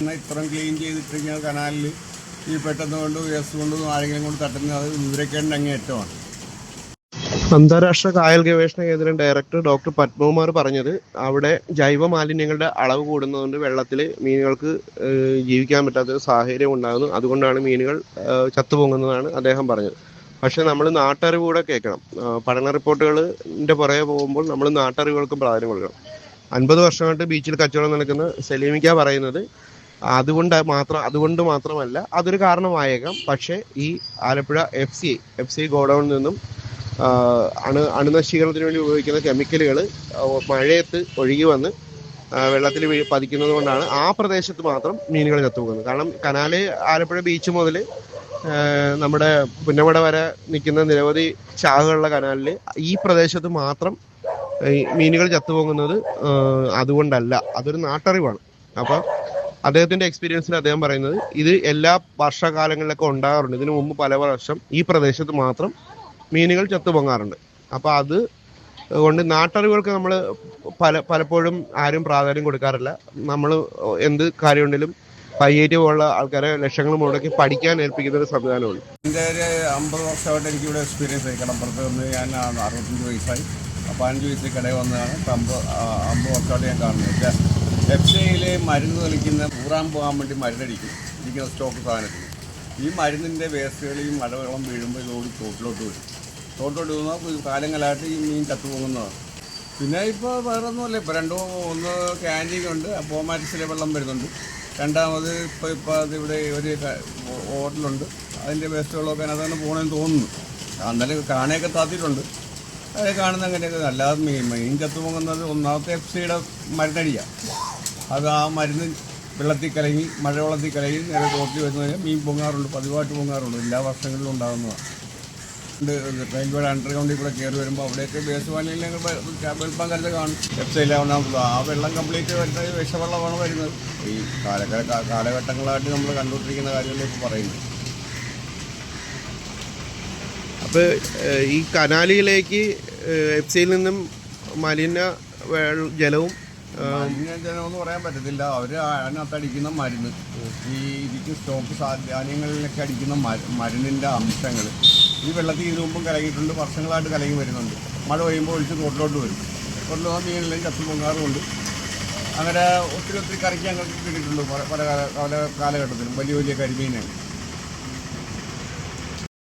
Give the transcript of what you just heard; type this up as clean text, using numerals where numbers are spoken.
ഇത്രയും ക്ലീൻ ചെയ്തിട്ട് കനാലിൽ ഈ പെട്ടെന്ന് കൊണ്ട് വേസ്റ്റ് കൊണ്ടൊന്നും ആരെങ്കിലും കൊണ്ട് തട്ടുന്നത് അത് വിവരക്കേണ്ട അങ്ങേയറ്റമാണ്. അന്താരാഷ്ട്ര കായൽ ഗവേഷണ കേന്ദ്രം ഡയറക്ടർ ഡോക്ടർ പത്മകുമാർ പറഞ്ഞത് അവിടെ ജൈവ മാലിന്യങ്ങളുടെ അളവ് കൂടുന്നതുകൊണ്ട് വെള്ളത്തിൽ മീനുകൾക്ക് ജീവിക്കാൻ പറ്റാത്ത സാഹചര്യം ഉണ്ടാകുന്നു. അതുകൊണ്ടാണ് മീനുകൾ ചത്തുപൊങ്ങുന്നതാണ് അദ്ദേഹം പറഞ്ഞത്. പക്ഷെ നമ്മൾ നാട്ടറിവ് കൂടെ കേൾക്കണം. പഠന റിപ്പോർട്ടുകളിൻ്റെ പുറകെ പോകുമ്പോൾ നമ്മൾ നാട്ടറിവുകൾക്കും പ്രാധാന്യം കൊടുക്കണം. 50 വർഷമായിട്ട് ബീച്ചിൽ കച്ചവടം നടക്കുന്ന സലീമിക്ക പറയുന്നത് അതുകൊണ്ട് മാത്രമല്ല അതൊരു കാരണമായേക്കാം. പക്ഷേ ഈ ആലപ്പുഴ എഫ് സി ഗോഡൌണിൽ നിന്നും അണുനശീകരണത്തിന് വേണ്ടി ഉപയോഗിക്കുന്ന കെമിക്കലുകൾ മഴയത്ത് ഒഴുകി വന്ന് വെള്ളത്തിൽ പതിക്കുന്നത് കൊണ്ടാണ് ആ പ്രദേശത്ത് മാത്രം മീനുകൾ ചത്തുപോകുന്നത്. കാരണം കനാല് ആലപ്പുഴ ബീച്ച് മുതൽ നമ്മുടെ പുന്നമട വരെ നിൽക്കുന്ന നിരവധി ശാഖകളുള്ള കനാലിൽ ഈ പ്രദേശത്ത് മാത്രം ഈ മീനുകൾ ചത്തുപോകുന്നത് അതുകൊണ്ടല്ല, അതൊരു നാട്ടറിവാണ്. അപ്പോൾ അദ്ദേഹത്തിന്റെ എക്സ്പീരിയൻസിൽ അദ്ദേഹം പറയുന്നത് ഇത് എല്ലാ വർഷകാലങ്ങളിലൊക്കെ ഉണ്ടാകാറുണ്ട്. ഇതിനു മുമ്പ് പല വർഷം ഈ പ്രദേശത്ത് മാത്രം മീനുകൾ ചത്തുപൊങ്ങാറുണ്ട്. അപ്പോൾ അത് കൊണ്ട് നാട്ടറിവുകൾക്ക് നമ്മൾ പലപ്പോഴും ആരും പ്രാധാന്യം കൊടുക്കാറില്ല. നമ്മൾ എന്ത് കാര്യമുണ്ടെങ്കിലും പയ്യേറ്റ് പോലുള്ള ആൾക്കാരെ ലക്ഷങ്ങൾ മുടക്കി പഠിക്കാൻ ഏൽപ്പിക്കുന്ന ഒരു സംവിധാനമുണ്ട്. എൻ്റെ ഒരു 50 വർഷമായിട്ട് എനിക്കിവിടെ എക്സ്പീരിയൻസ് ആയി. കടപ്പുറത്ത് വന്ന് ഞാൻ 65 വയസ്സായി. 15 വയസ്സിൽ കടയിൽ വന്നതാണ്. ഇപ്പം 50 വർഷമായിട്ട് ഞാൻ കാണുന്നത്. എഫ്സിയിൽ മരുന്ന് തെളിക്കുന്ന ഊറാൻ പോകാൻ വേണ്ടി മരുന്നടിക്കുന്ന സ്റ്റോക്ക് സാധനത്തിന് ഈ മരുന്നിൻ്റെ വേസ്റ്റുകൾ ഈ മഴവെള്ളം വീഴുമ്പോൾ ഇതോടി തോട്ടിലോട്ട് വരും. തോട്ടിലോട്ട് പോകുമ്പോൾ കാലങ്ങളായിട്ട് ഈ മീൻ ചത്തുപോകുന്നതാണ്. പിന്നെ ഇപ്പോൾ വേറെ ഒന്നുമല്ല. ഇപ്പോൾ ഒന്ന് ക്യാൻറ്റീൻ ഉണ്ട്, പോമാറ്റിസിലെ വെള്ളം വരുന്നുണ്ട്. രണ്ടാമത് ഇപ്പോൾ അതിവിടെ ഒരു ഹോട്ടലുണ്ട്, അതിൻ്റെ വേസ്റ്റുകളൊക്കെ അതാണ് പോകണമെന്ന് തോന്നുന്നു. എന്നാലും കാണയൊക്കെ താത്തിയിട്ടുണ്ട്. അത് കാണുന്ന അങ്ങനെയൊക്കെ. അല്ലാതെ മീൻ ചത്തുപോകുന്നത് ഒന്നാമത്തെ എഫ്സിയുടെ മരുന്നടിയാണ്. അത് ആ മരുന്ന് വെള്ളത്തിൽ കലങ്ങി മഴവെള്ളത്തിൽ കലങ്ങി നേരെ തോട്ടിൽ വരുന്നതിന് മീൻ പൊങ്ങാറുണ്ട്, പതിവായിട്ട് പൊങ്ങാറുണ്ട്. എല്ലാ വർഷങ്ങളിലും ഉണ്ടാകുന്നതാണ്. റെയിൽവേയുടെ അണ്ടർഗ്രൗണ്ടിൽ കൂടെ കയറി വരുമ്പോൾ അവിടെയൊക്കെ വേസ്റ്റ് മാലിന്യങ്ങൾ വെളുപ്പം കരുത് കാണും. എഫ്സിയിലാവുന്നത് ആ വെള്ളം കംപ്ലീറ്റ് വരുന്നത് വിഷവെള്ളമാണ് വരുന്നത്. ഈ കാലഘട്ടങ്ങളായിട്ട് നമ്മൾ കണ്ടുകൊണ്ടിരിക്കുന്ന കാര്യങ്ങളെ ഇപ്പോൾ പറയുന്നത്. അപ്പോൾ ഈ കനാലിയിലേക്ക് എഫ്സിയിൽ നിന്നും മലിന ജലവും മലിനജലമെന്ന് പറയാൻ പറ്റത്തില്ല. അവർ അതിനകത്ത് അടിക്കുന്ന മരുന്ന്, ഈ ഇതിക്ക് സ്റ്റോക്ക് ധാന്യങ്ങളിലൊക്കെ അടിക്കുന്ന മരുന്നിൻ്റെ അംശങ്ങൾ ഈ വെള്ളത്തിൽ ഇതിനു മുമ്പും കലങ്ങിയിട്ടുണ്ട്, വർഷങ്ങളായിട്ട് കലങ്ങി വരുന്നുണ്ട്. മഴ പെയ്യുമ്പോൾ ഒഴിച്ച് തോട്ടിലോട്ട് വരും. തോട്ടിൽ ആ മീനെല്ലാം ചത്തു പൊങ്ങാറുമുണ്ട്. അങ്ങനെ ഒത്തിരി കറിക്ക് ഞങ്ങൾക്ക് കിട്ടിയിട്ടുണ്ട് പല കാലഘട്ടത്തിലും. വലിയ കരിമീനാണ്.